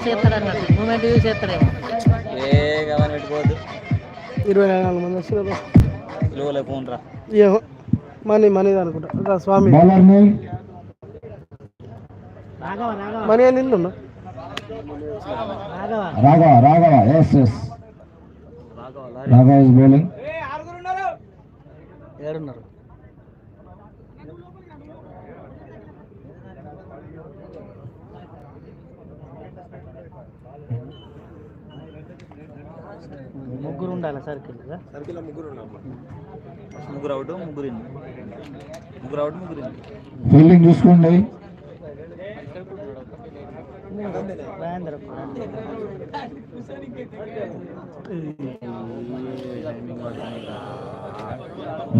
Dance చేస్తాడు అన్నట్టు moment use చేస్తాడేమో. ఏ గమని పెట్టుకోవద్దు. 24 మంది వస్తారు. లోలే ఫోన్ రా. ఏమో మనీ అనుకుంటా స్వామి మనీ అని నిన్ను Raghava yes Raghava is bowling. ఏడున్నారు ముగ్గురు ఉండాలి సర్కిల్ ముగ్గురు అవుట్ ముగ్గురు ఫీల్డింగ్ చూసుకోండి.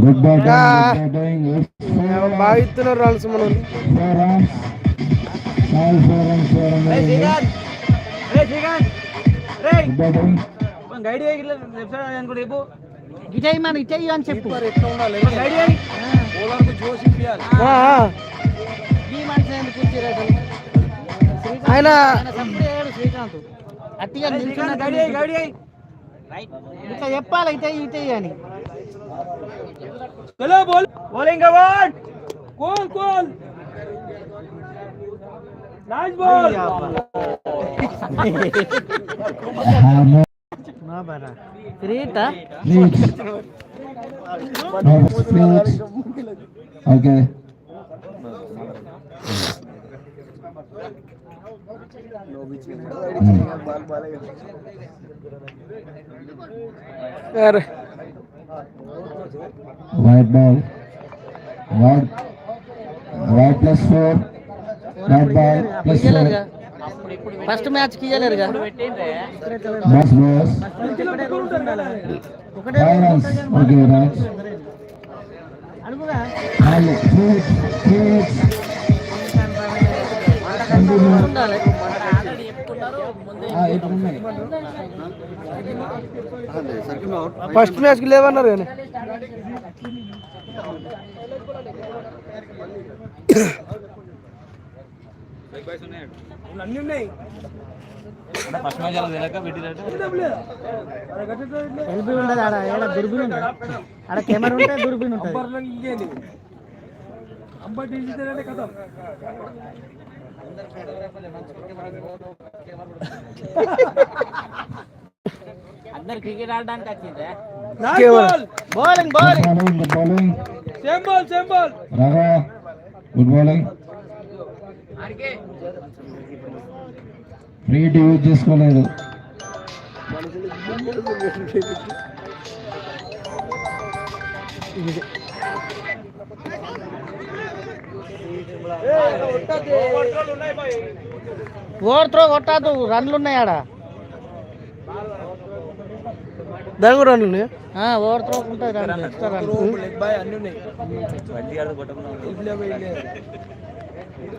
గుడ్ బ్యాటింగ్ బాగా ఇస్తున్నారు రన్స్ మనం. ఇటై మన ఇటై అని చెప్పు. ఆయన శ్రీకాంత్ అట్టిగా ఇట్లా చెప్పాలి ఇటై ఇటై అని. Bowling award cool nice ball. నా బరా రీటా okay white ball white +4 white ball +4. First match కి ఇయ్యలేరుగా. ఓకే రైట్ అడుగురా ఉండాలి. ఫస్ట్ మ్యాచ్ కి లేవన్నారు కానీ అన్నీ ఉన్నాయి. ఎల్బీ ఉండదు ఆడ ఏడ దుర్బీన్ ఉంటుంది. ఆడ కెమెరా ఉంటే దుర్బీన్ ఉంటుంది. అందరు క్రికెట్ ఆడడానికి వచ్చిందే. Bowling same ball Raghava good bowling. Free use చేసుకోలేదు. ఓవర్ త్రో కొట్టద్దు, రన్లు ఉన్నాయి ఆడ. దాని కూడా రన్లు ఉన్నాయా? ఓవర్ త్రో ఉంటుంది రన్లు, ఎక్స్ట్రా రన్లు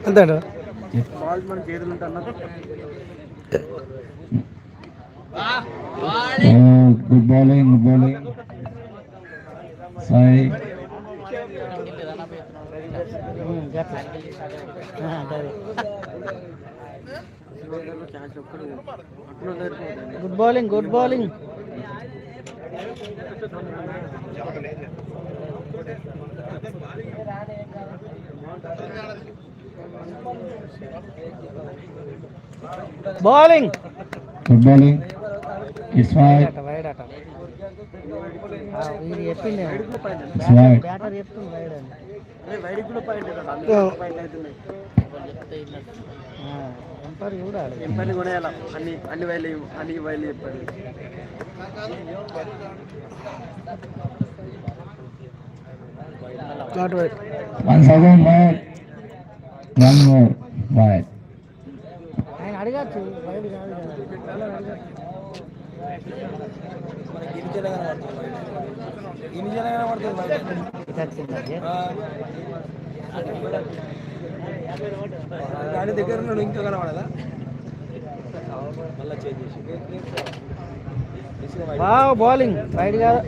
అంతేనా? Good bowling Sai. Good bowling good bowling it's wide. Wide అట ఇది చెప్పింది బ్యాటర్ చెప్తుంది వైడ్ అని. ఎంపైర్ చూడాలి, ఎంపైర్ కూడా అన్ని వైలు చెప్పాలి. Once again wide. One more wide. ఆయన అడగచ్చు వైడ్ కాదు దాని దగ్గర ఇంకా కనబడదా? బౌలింగ్ వైడ్ కాదు,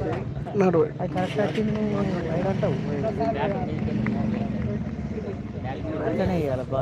నాట్ అది కరెక్ట్ వచ్చింది. వైడ్ అంటావు, అట్లనే ఇవ్వాలి.